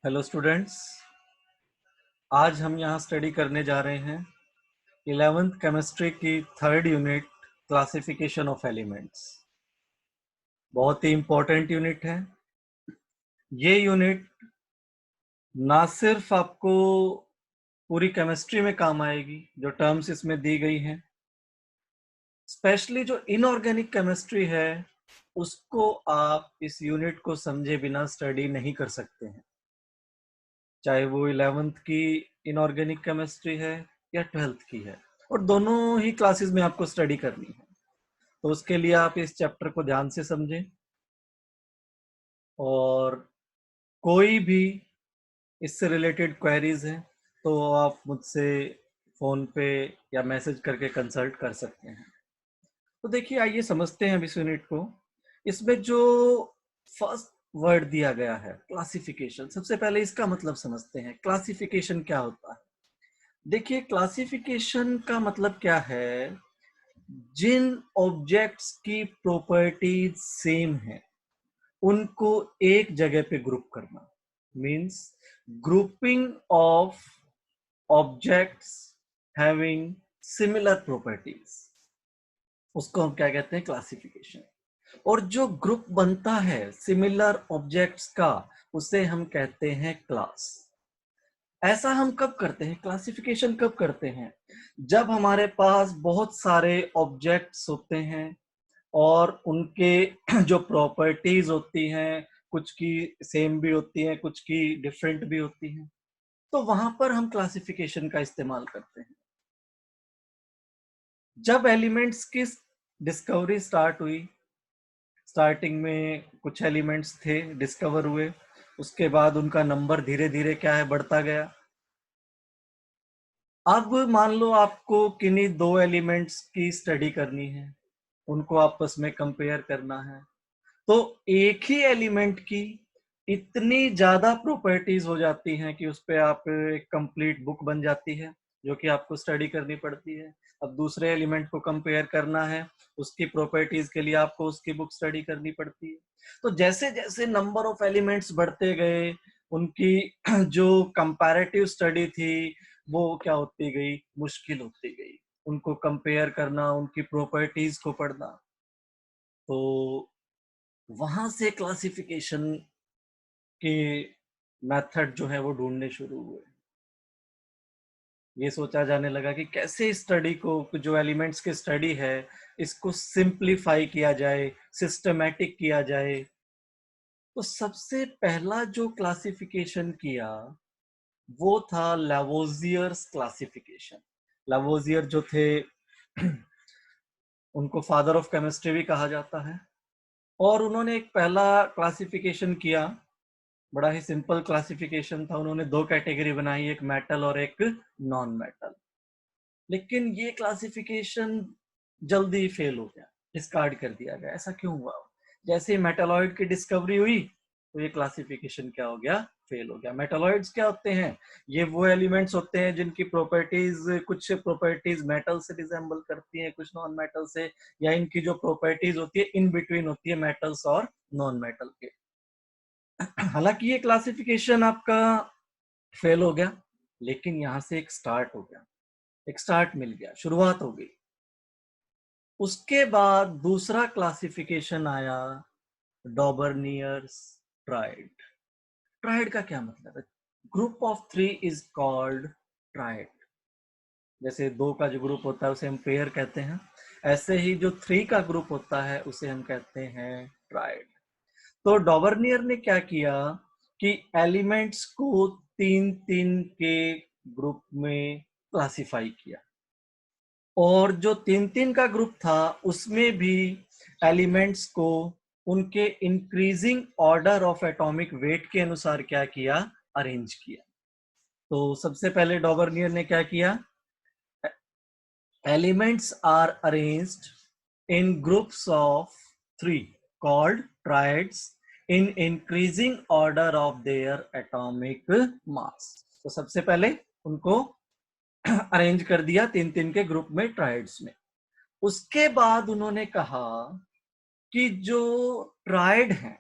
Hello students, आज हम यहाँ स्टडी करने जा रहे हैं 11th केमिस्ट्री की third unit classification of elements. बहुत ही इम्पोर्टेंट यूनिट है। ये यूनिट ना सिर्फ आपको पूरी केमिस्ट्री में काम आएगी, जो टर्म्स इसमें दी गई हैं, स्पेशली जो इनऑर्गेनिक केमिस्ट्री है उसको आप इस यूनिट को समझे बिना स्टडी नहीं कर सकते हैं, चाहे वो 11th की इनऑर्गेनिक केमिस्ट्री है या 12th की है, और दोनों ही क्लासेस में आपको स्टडी करनी है। तो उसके लिए आप इस चैप्टर को ध्यान से समझें, और कोई भी इससे रिलेटेड क्वेरीज हैं तो आप मुझसे फ़ोन पे या मैसेज करके कंसल्ट कर सकते हैं। तो देखिए, आइए समझते हैं अब इस यूनिट को। इसमें जो फर्स्ट वर्ड दिया गया है क्लासिफिकेशन, सबसे पहले इसका मतलब समझते हैं। क्लासिफिकेशन क्या होता है? देखिए, क्लासिफिकेशन का मतलब क्या है? जिन ऑब्जेक्ट्स की प्रॉपर्टीज सेम है उनको एक जगह पे ग्रुप करना, means grouping of objects having similar properties, उसको हम क्या कहते हैं? क्लासिफिकेशन। और जो ग्रुप बनता है सिमिलर ऑब्जेक्ट्स का, उसे हम कहते हैं क्लास। ऐसा हम कब करते हैं? क्लासिफिकेशन कब करते हैं? जब हमारे पास बहुत सारे ऑब्जेक्ट्स होते हैं और उनके जो प्रॉपर्टीज होती हैं, कुछ की सेम भी होती हैं, कुछ की डिफरेंट भी होती हैं, तो वहां पर हम क्लासिफिकेशन का इस्तेमाल करते हैं। जब एलिमेंट्स की डिस्कवरी स्टार्ट हुई, स्टार्टिंग में कुछ एलिमेंट्स थे, डिस्कवर हुए, उसके बाद उनका नंबर धीरे धीरे क्या है, बढ़ता गया। अब मान लो आपको किन्हीं दो एलिमेंट्स की स्टडी करनी है, उनको आपस में कंपेयर करना है, तो एक ही एलिमेंट की इतनी ज्यादा प्रॉपर्टीज हो जाती हैं कि उस पे आप एक कंप्लीट बुक बन जाती है, जो कि आपको स्टडी करनी पड़ती है। अब दूसरे एलिमेंट को कंपेयर करना है, उसकी प्रॉपर्टीज के लिए आपको उसकी बुक स्टडी करनी पड़ती है। तो जैसे जैसे नंबर ऑफ एलिमेंट्स बढ़ते गए, उनकी जो कंपैरेटिव स्टडी थी वो क्या होती गई? मुश्किल होती गई। उनको कंपेयर करना, उनकी प्रॉपर्टीज को पढ़ना, तो वहां से क्लासिफिकेशन के मेथड जो है वो ढूंढने शुरू हुए। ये सोचा जाने लगा कि कैसे स्टडी को, जो एलिमेंट्स की स्टडी है, इसको सिंप्लीफाई किया जाए, सिस्टमैटिक किया जाए। तो सबसे पहला जो क्लासिफिकेशन किया वो था लावोजियर्स क्लासिफिकेशन। लावोजियर जो थे उनको फादर ऑफ केमिस्ट्री भी कहा जाता है, और उन्होंने एक पहला क्लासिफिकेशन किया। बड़ा ही सिंपल क्लासिफिकेशन था। उन्होंने दो कैटेगरी बनाई, एक मेटल और एक नॉन मेटल। लेकिन ये क्लासिफिकेशन जल्दी फेल हो गया, डिस्कार्ड कर दिया गया। ऐसा क्यों हुआ? जैसे ही मेटालॉइड की डिस्कवरी हुई तो ये क्लासिफिकेशन क्या हो गया? फेल हो गया। मेटालॉइड्स क्या होते हैं? ये वो एलिमेंट्स होते हैं जिनकी प्रॉपर्टीज, कुछ प्रॉपर्टीज मेटल से रिजेंबल करती हैं, कुछ नॉन मेटल से, या इनकी जो प्रॉपर्टीज होती है इन बिटवीन होती है मेटल्स और नॉन मेटल के। हालांकि ये क्लासिफिकेशन आपका फेल हो गया, लेकिन यहां से एक स्टार्ट हो गया, एक स्टार्ट मिल गया, शुरुआत हो गई। उसके बाद दूसरा क्लासिफिकेशन आया, डॉबर्नियर्स ट्राइड। ट्राइड का क्या मतलब है? Group of three is called tried. जैसे दो का जो ग्रुप होता है उसे हम पेयर कहते हैं, ऐसे ही जो थ्री का ग्रुप होता है उसे हम कहते हैं ट्राइड। तो डॉबर्नियर ने क्या किया कि एलिमेंट्स को तीन तीन के ग्रुप में क्लासिफाई किया, और जो तीन तीन का ग्रुप था उसमें भी एलिमेंट्स को उनके increasing order of atomic weight के अनुसार क्या किया? अरेंज किया। तो सबसे पहले डॉबर्नियर ने क्या किया? Elements are arranged in groups of three called triads in increasing order of their atomic mass. तो सबसे पहले उनको अरेंज कर दिया तीन तीन के ग्रुप में, ट्राइड्स में। उसके बाद उन्होंने कहा कि जो ट्राइड हैं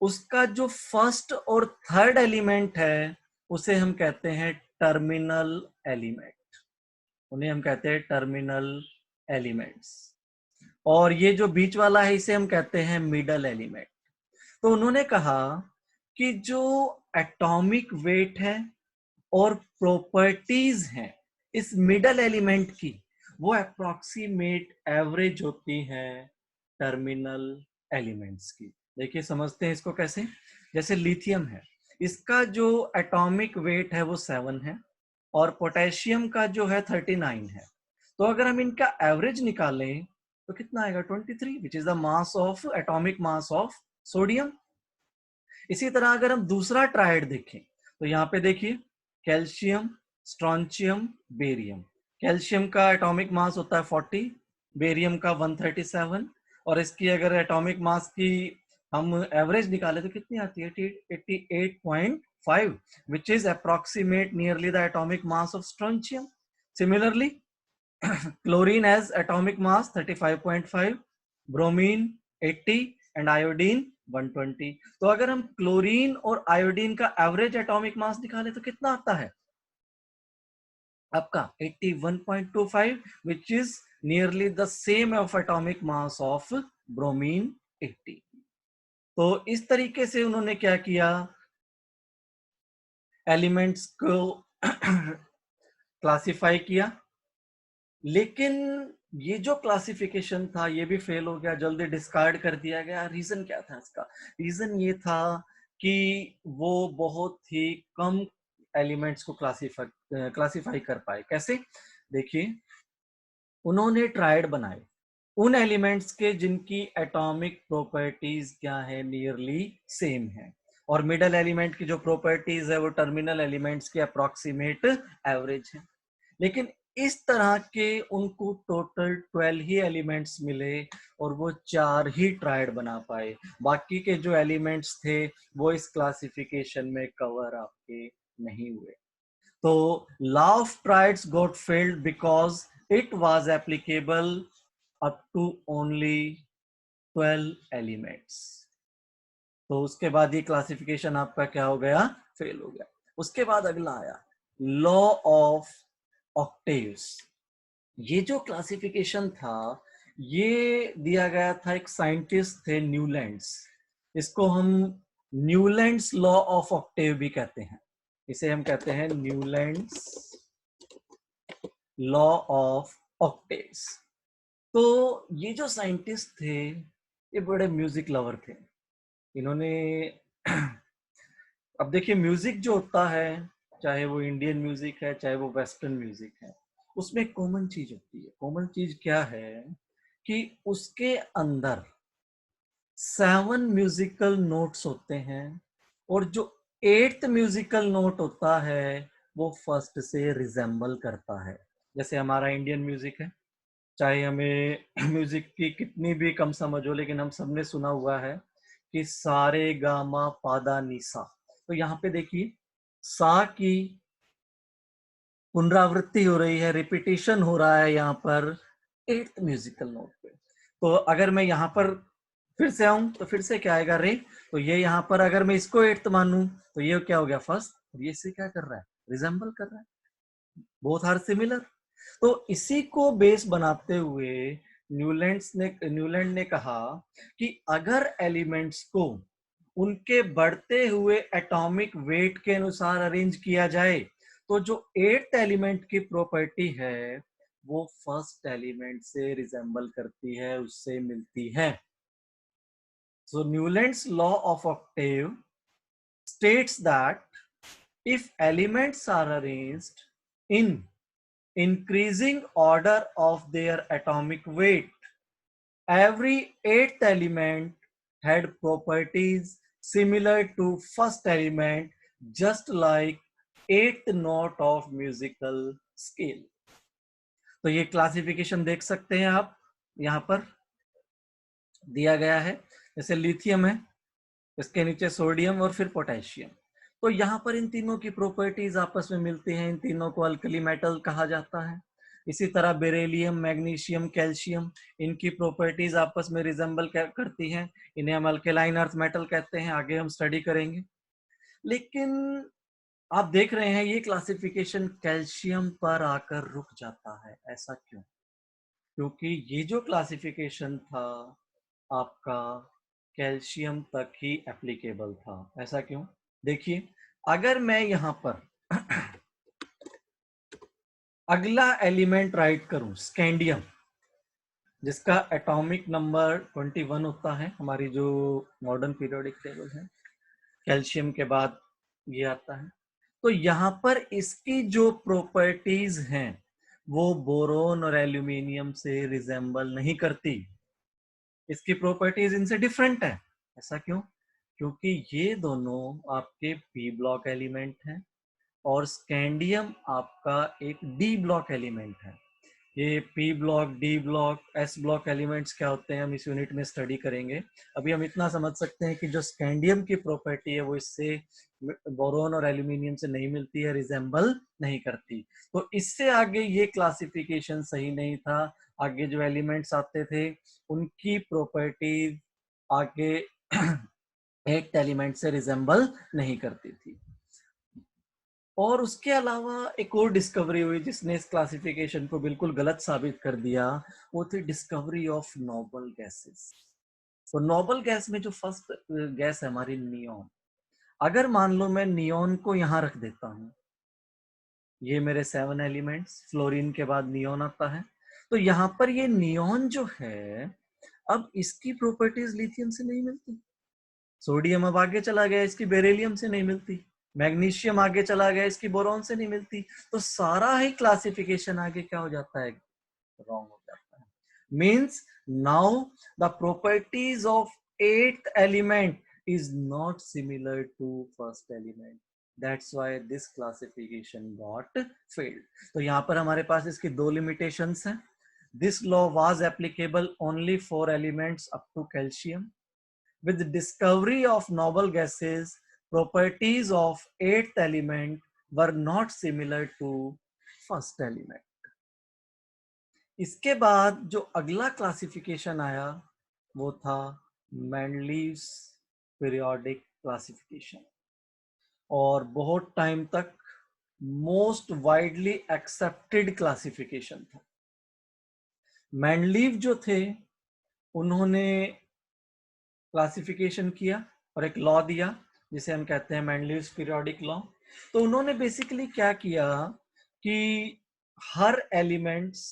उसका जो फर्स्ट और थर्ड एलिमेंट है उसे हम कहते हैं टर्मिनल एलिमेंट, उन्हें हम कहते हैं टर्मिनल एलिमेंट्स। और ये जो बीच वाला है इसे हम कहते हैं मिडल एलिमेंट। तो उन्होंने कहा कि जो एटॉमिक वेट है और प्रॉपर्टीज हैं इस मिडल एलिमेंट की, वो अप्रोक्सीमेट एवरेज होती है टर्मिनल एलिमेंट्स की। देखिए समझते हैं इसको कैसे। जैसे लिथियम है, इसका जो एटॉमिक वेट है वो 7 है और पोटेशियम का जो है 39 है। तो अगर हम इनका एवरेज निकालें तो कितना आएगा 23, which is the mass of atomic mass of sodium. इसी तरह अगर हम दूसरा ट्राइड देखें तो यहाँ पे देखिए कैल्शियम, स्ट्रॉन्चियम, बेरियम। कैल्शियम का एटॉमिक मास होता है 40, बेरियम का 137, और इसकी अगर एटॉमिक मास की हम एवरेज निकाले तो कितनी आती है 88.5, which is approximate nearly the atomic mass of strontium. Similarly, chlorine has atomic mass 35.5, bromine 80 and iodine 120। तो अगर हम क्लोरीन और आयोडीन का एवरेज एटॉमिक मास निकाले तो कितना आता है आपका 81.25, which is nearly the same of atomic mass of bromine 80। तो इस तरीके से उन्होंने क्या किया, एलिमेंट्स को क्लासिफाई किया। लेकिन ये जो क्लासिफिकेशन था ये भी फेल हो गया, जल्दी डिस्कार्ड कर दिया गया। रीजन क्या था इसका? रीजन ये था कि वो बहुत ही कम एलिमेंट्स को क्लासिफाई कर पाए। कैसे? देखिए उन्होंने ट्रायड बनाए उन एलिमेंट्स के जिनकी एटॉमिक प्रॉपर्टीज क्या है, नियरली सेम है, और मिडल एलिमेंट की जो प्रॉपर्टीज है वो टर्मिनल एलिमेंट्स के अप्रोक्सीमेट एवरेज है। लेकिन इस तरह के उनको टोटल 12 ही एलिमेंट्स मिले और वो 4 ही ट्रायड बना पाए। बाकी के जो एलिमेंट्स थे वो इस क्लासिफिकेशन में कवर आपके नहीं हुए। तो law of triads got failed because it was applicable up to only 12 elements. तो उसके बाद ये क्लासिफिकेशन आपका क्या हो गया, फेल हो गया। उसके बाद अगला आया लॉ ऑफ ऑक्टेव्स। ये जो क्लासिफिकेशन था ये दिया गया था, एक साइंटिस्ट थे न्यूलैंड्स। इसको हम न्यूलैंड्स लॉ ऑफ ऑक्टेव भी कहते हैं। इसे हम कहते हैं न्यूलैंड्स लॉ ऑफ ऑक्टेव्स। तो ये जो साइंटिस्ट थे ये बड़े म्यूजिक लवर थे। इन्होंने अब देखिए म्यूजिक जो होता है, चाहे वो इंडियन म्यूजिक है चाहे वो वेस्टर्न म्यूजिक है, उसमें कॉमन चीज होती है। कॉमन चीज क्या है कि उसके अंदर 7 म्यूजिकल नोट्स होते हैं और जो 8th म्यूजिकल नोट होता है वो फर्स्ट से रिजेंबल करता है। जैसे हमारा इंडियन म्यूजिक है, चाहे हमें म्यूजिक की कितनी भी कम समझ हो, लेकिन हम सबने सुना हुआ है कि सारे गामा पादा निसा। तो यहाँ पे देखिए सा की पुनरावृत्ति हो रही है, रिपीटिशन हो रहा है यहाँ पर 8th म्यूजिकल नोट पे। तो अगर मैं यहाँ पर फिर से आऊं तो फिर से क्या आएगा रे। तो ये यहाँ पर अगर मैं इसको 8th मानूं तो ये क्या हो गया फर्स्ट, और ये इससे क्या कर रहा है, रिजेंबल कर रहा है, बोथ आर सिमिलर। तो इसी को बेस बनाते हुए न्यूलैंड ने कहा कि अगर एलिमेंट्स को उनके बढ़ते हुए एटॉमिक वेट के अनुसार अरेंज किया जाए तो जो 8th एलिमेंट की प्रॉपर्टी है वो फर्स्ट एलिमेंट से रिजेंबल करती है, उससे मिलती है। So Newlands law of octave states that if elements are arranged in increasing order of their atomic weight, every 8th element had properties similar to first element, just like 8th note of musical scale। तो ये classification देख सकते हैं आप, यहाँ पर दिया गया है। जैसे लिथियम है, इसके नीचे सोडियम और फिर पोटेशियम। तो यहाँ पर इन तीनों की प्रॉपर्टीज आपस में मिलती हैं, इन तीनों को अल्कली मेटल कहा जाता है। इसी तरह बेरिलियम, मैग्नीशियम, कैल्शियम, इनकी प्रॉपर्टीज आपस में रिजेंबल करती हैं। इन्हें हम अल्केलाइन अर्थ मेटल कहते हैं, आगे हम स्टडी करेंगे। लेकिन आप देख रहे हैं ये क्लासिफिकेशन कैल्शियम पर आकर रुक जाता है। ऐसा क्यों? क्योंकि ये जो क्लासिफिकेशन था आपका कैल्शियम तक ही एप्लीकेबल था। ऐसा क्यों? देखिए, अगर मैं यहां पर अगला एलिमेंट राइट करूं, स्कैंडियम, जिसका एटॉमिक नंबर 21 होता है, हमारी जो मॉडर्न पीरियोडिक टेबल है, कैल्शियम के बाद ये आता है। तो यहां पर इसकी जो प्रॉपर्टीज हैं वो बोरोन और एल्यूमिनियम से रिजेंबल नहीं करती। इसकी प्रॉपर्टीज इनसे डिफरेंट है। ऐसा क्यों? क्योंकि ये दोनों आपके पी ब्लॉक एलिमेंट हैं और स्कैंडियम आपका एक डी ब्लॉक एलिमेंट है। ये P block, D block, S block elements क्या होते हैं हम इस यूनिट में स्टडी करेंगे। अभी हम इतना समझ सकते हैं कि जो स्कैंडियम की प्रॉपर्टी है वो इससे बोरोन और एल्यूमिनियम से नहीं मिलती है, रिजेंबल नहीं करती। तो इससे आगे ये क्लासिफिकेशन सही नहीं था। आगे जो एलिमेंट्स आते थे उनकी प्रॉपर्टी आगे एक एलिमेंट से रिजेंबल नहीं करती थी। और उसके अलावा एक और डिस्कवरी हुई जिसने इस क्लासिफिकेशन को बिल्कुल गलत साबित कर दिया, वो थी डिस्कवरी ऑफ नोबल गैसेस। तो नोबल गैस में जो फर्स्ट गैस है हमारी नियोन। अगर मान लो मैं नियोन को यहां रख देता हूं, ये मेरे 7 एलिमेंट्स, फ्लोरीन के बाद नियोन आता है, तो यहां पर ये नियोन जो है अब इसकी प्रॉपर्टीज लिथियम से नहीं मिलती। सोडियम अब आगे चला गया, इसकी बेरिलियम से नहीं मिलती। मैग्नीशियम आगे चला गया, इसकी बोरॉन से नहीं मिलती। तो सारा ही क्लासिफिकेशन आगे क्या हो जाता है? रॉन्ग हो जाता है। Means now the properties of 8th element is not similar to first element. That's why this classification got failed. तो यहाँ पर हमारे पास इसकी दो limitations हैं. This law was applicable only for elements up to calcium. With the discovery of noble gases, properties of 8th element were not similar to first element. इसके बाद जो अगला क्लासिफिकेशन आया वो था मेंडलीव्स पीरियोडिक क्लासिफिकेशन, और बहुत टाइम तक मोस्ट वाइडली एक्सेप्टेड क्लासिफिकेशन था। मेंडलीव जो थे उन्होंने क्लासिफिकेशन किया और एक लॉ दिया जिसे हम कहते हैं मेंडलीव्स पीरियोडिक लॉ। तो उन्होंने बेसिकली क्या किया कि हर एलिमेंट्स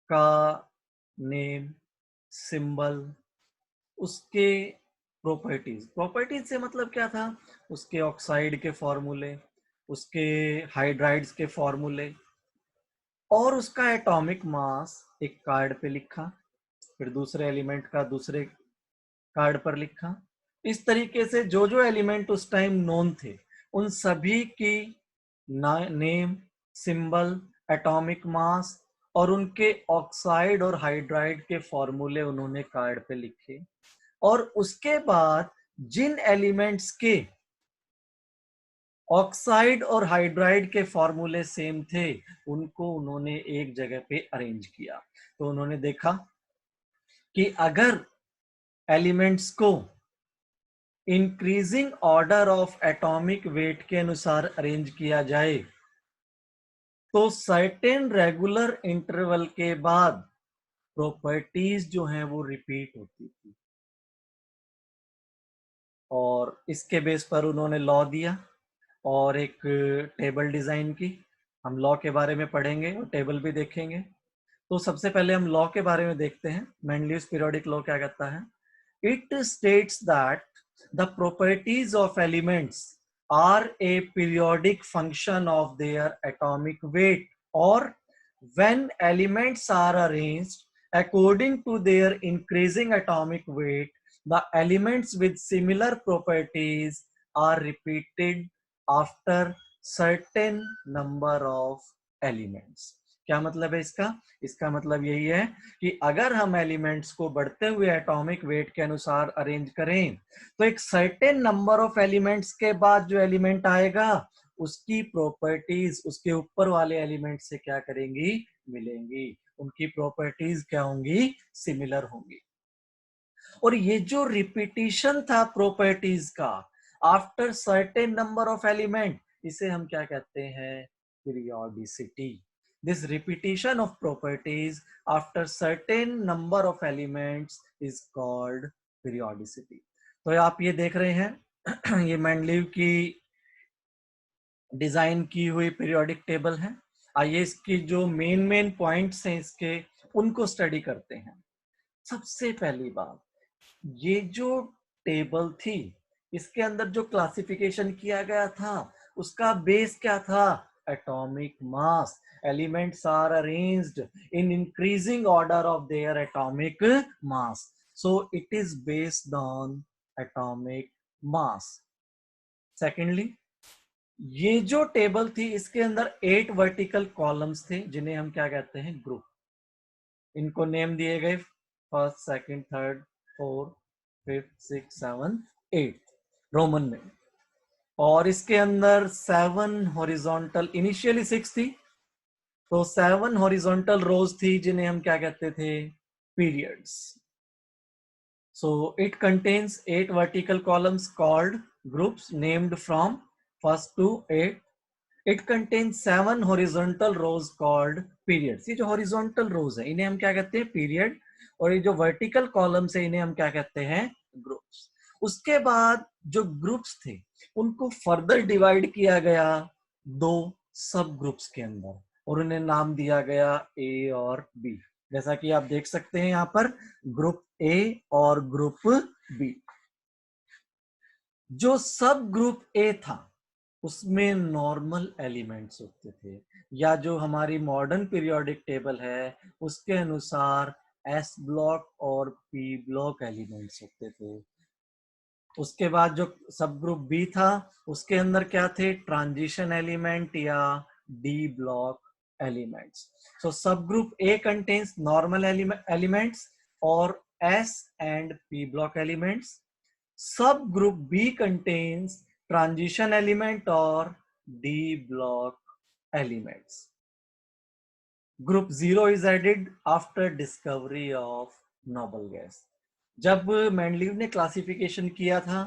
का नेम, सिंबल, उसके प्रॉपर्टीज से मतलब क्या था, उसके ऑक्साइड के फॉर्मूले, उसके हाइड्राइड्स के फॉर्मूले और उसका एटॉमिक मास एक कार्ड पे लिखा, फिर दूसरे एलिमेंट का दूसरे कार्ड पर लिखा। इस तरीके से जो जो एलिमेंट उस टाइम नोन थे उन सभी की नेम, सिंबल, एटॉमिक मास और उनके ऑक्साइड और हाइड्राइड के फॉर्मूले उन्होंने कार्ड पे लिखे। और उसके बाद जिन एलिमेंट्स के ऑक्साइड और हाइड्राइड के फॉर्मूले सेम थे उनको उन्होंने एक जगह पे अरेंज किया। तो उन्होंने देखा कि अगर एलिमेंट्स को increasing order of atomic weight के अनुसार अरेंज किया जाए तो सर्टेन रेगुलर इंटरवल के बाद प्रॉपर्टीज जो हैं वो रिपीट होती थी। और इसके बेस पर उन्होंने लॉ दिया और एक टेबल डिजाइन की। हम लॉ के बारे में पढ़ेंगे और टेबल भी देखेंगे। तो सबसे पहले हम लॉ के बारे में देखते हैं। मेंडलीव्स पीरियोडिक लॉ क्या कहता है? It states that the properties of elements are a periodic function of their atomic weight, और when elements are arranged according to their increasing atomic weight, the elements with similar properties are repeated after certain number of elements. क्या मतलब है इसका? इसका मतलब यही है कि अगर हम एलिमेंट्स को बढ़ते हुए एटॉमिक वेट के अनुसार अरेंज करें तो एक सर्टेन नंबर ऑफ एलिमेंट्स के बाद जो एलिमेंट आएगा उसकी प्रॉपर्टीज उसके ऊपर वाले एलिमेंट से क्या करेंगी, मिलेंगी, उनकी प्रॉपर्टीज क्या होंगी, सिमिलर होंगी। और ये जो रिपीटिशन था प्रॉपर्टीज का after certain number of element, इसे हम क्या कहते हैं, periodicity. This repetition of properties after certain number of elements is called periodicity. तो आप ये देख रहे हैं ये मेंडलीव की डिजाइन की हुई पीरियोडिक टेबल है। आइए इसकी जो मेन पॉइंट्स हैं इसके, उनको स्टडी करते हैं। सबसे पहली बात, ये जो टेबल थी इसके अंदर जो क्लासिफिकेशन किया गया था उसका बेस क्या था, atomic mass. Elements are arranged in increasing order of their atomic mass, so it is based on atomic mass. Secondly, ये जो टेबल थी इसके अंदर 8 वर्टिकल कॉलम्स थे जिन्हें हम क्या कहते हैं, ग्रुप। इनको नेम दिए गए first, second, third, fourth, fifth, six, seven, eight, Roman में। और इसके अंदर 7 हॉरिजॉन्टल, इनिशियली 6 थी, तो 7 हॉरिजॉन्टल रोज थी जिन्हें हम क्या कहते थे, periods. So it contains 8 vertical columns called groups named from first to 8. It contains 7 horizontal rows called periods. ये जो horizontal rows है इन्हें हम क्या कहते हैं, period, और ये जो vertical columns है इन्हें हम क्या कहते हैं, groups। उसके बाद जो ग्रुप्स थे उनको फर्दर डिवाइड किया गया 2 सब ग्रुप्स के अंदर और उन्हें नाम दिया गया ए और बी। जैसा कि आप देख सकते हैं यहाँ पर ग्रुप ए और ग्रुप बी। जो सब ग्रुप ए था उसमें नॉर्मल एलिमेंट्स होते थे, या जो हमारी मॉडर्न पीरियोडिक टेबल है उसके अनुसार एस ब्लॉक और पी ब्लॉक एलिमेंट्स होते थे। उसके बाद जो सब ग्रुप बी था उसके अंदर क्या थे, ट्रांजिशन एलिमेंट या D block elements. So sub group A contains normal elements और S and P block elements. Sub group B contains transition element और D block elements. Group 0 is added after discovery of noble gas. जब Mendeleev ने classification किया था